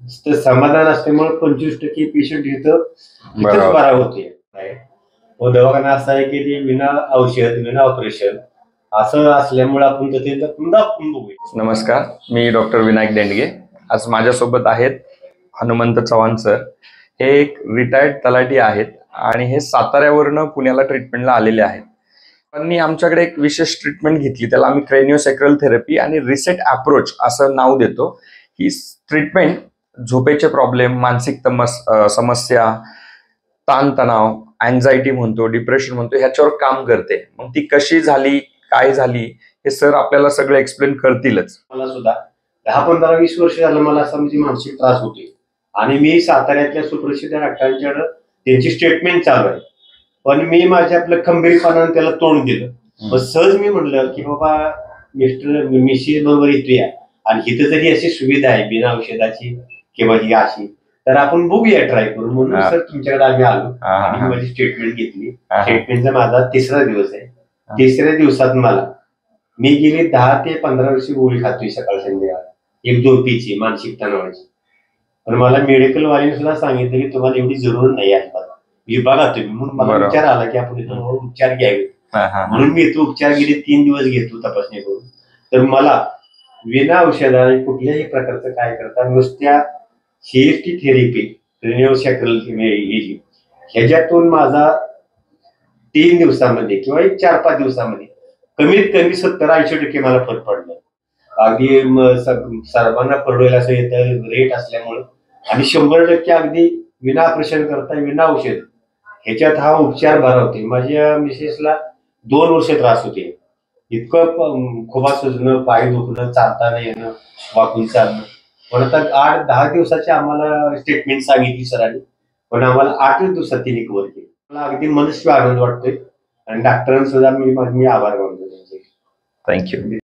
तर समाधान असल्यामुळे 25% पेशंट इथं बरोबर. बरा होते. व दवाखाना असा आहे की ते विना औषध विना ऑपरेशन असं असल्यामुळे आपण तिथे पुन्हा बघूया. नमस्कार, मी डॉक्टर विनायक देंडगे. आज माझ्यासोबत आहेत हनुमंत चव्हाण सर. हे एक रिटायर्ड तलाठी आहेत आणि हे साताऱ्यावरनं पुण्याला ट्रीटमेंटला आलेले आहेत. त्यांनी आमच्याकडे एक विशेष ट्रीटमेंट घेतली, त्याला आम्ही क्रेनिओसॅक्रल थेरपी आणि रिसेट अप्रोच असं नाव देतो. ही ट्रीटमेंट झोपेचे प्रॉब्लेम, मानसिक समस्या, ताणतणाव, अँझायटी म्हणतो, डिप्रेशन म्हणतो, ह्याच्यावर काम करते. मग ती कशी झाली, काय झाली, हे सर आपल्याला सगळं एक्सप्लेन करतीलच. मला सुद्धा 10-15-20 वर्ष झालं मला असा म्हणजे मानसिक त्रास होते आणि मी साताऱ्यातल्या सुप्रसिद्ध डॉक्टरांच्याकडे त्यांची स्टेटमेंट चालू आहे, पण मी माझ्या आपल्या खंबीरपणाने त्याला तोंड दिलं. मग सहज मी म्हणलं की बाबा मिस्टर मिसेस बरोबर येतोया आणि इथं जरी अशी सुविधा आहे बिना औषधाची किंवा ही अशी, तर आपण बघूया ट्राय करून. म्हणून सर तुमच्याकडे आम्ही आलो आणि माझी स्टेटमेंट घेतली. स्टेटमेंटचा माझा 3रा दिवस आहे. 3ऱ्या दिवसात मी गेली 10 ते 15 वर्ष गोळी खातोय सकाळ संध्याकाळ, एक झोपेची मानसिक तणावाची. पण मला मेडिकल वाल्याने सुद्धा सांगितलं की तुम्हाला एवढी जरूर नाही आहे विभागात तुम्ही. म्हणून मला विचार आला की आपण इथं उपचार घ्यावे. म्हणून मी इथं उपचार गेले 3 दिवस घेतो तपासणी करून. तर मला विना औषधाने कुठल्याही प्रकारचं काय करता नुसत्या सीएसटी थेरपी क्रेनिओसॅक्रल ह्याच्यातून माझा 3 दिवसामध्ये किंवा एक 4-5 दिवसामध्ये कमीत कमी 70-80% मला फरक पडला. अगदी सर्वांना परवडेल असं येतं रेट असल्यामुळं आणि 100% अगदी विना ऑपरेशन करता विना औषध ह्याच्यात हा उपचार बरा होते. माझ्या मिसेसला 2 वर्ष त्रास होते. इतकं खोबा सुजणं, पाय दुखणं, चालता नाही येणं, वाकून चालणं. पण आता 8-10 दिवसाची आम्हाला स्टेटमेंट सांगितली सरांनी, पण आम्हाला 8च दिवसात तिने कव्हर केली. मला अगदी मनस्वी आनंद वाटतोय आणि डॉक्टरांना सुद्धा मी आभार मानतो त्यांचे. थँक्यू.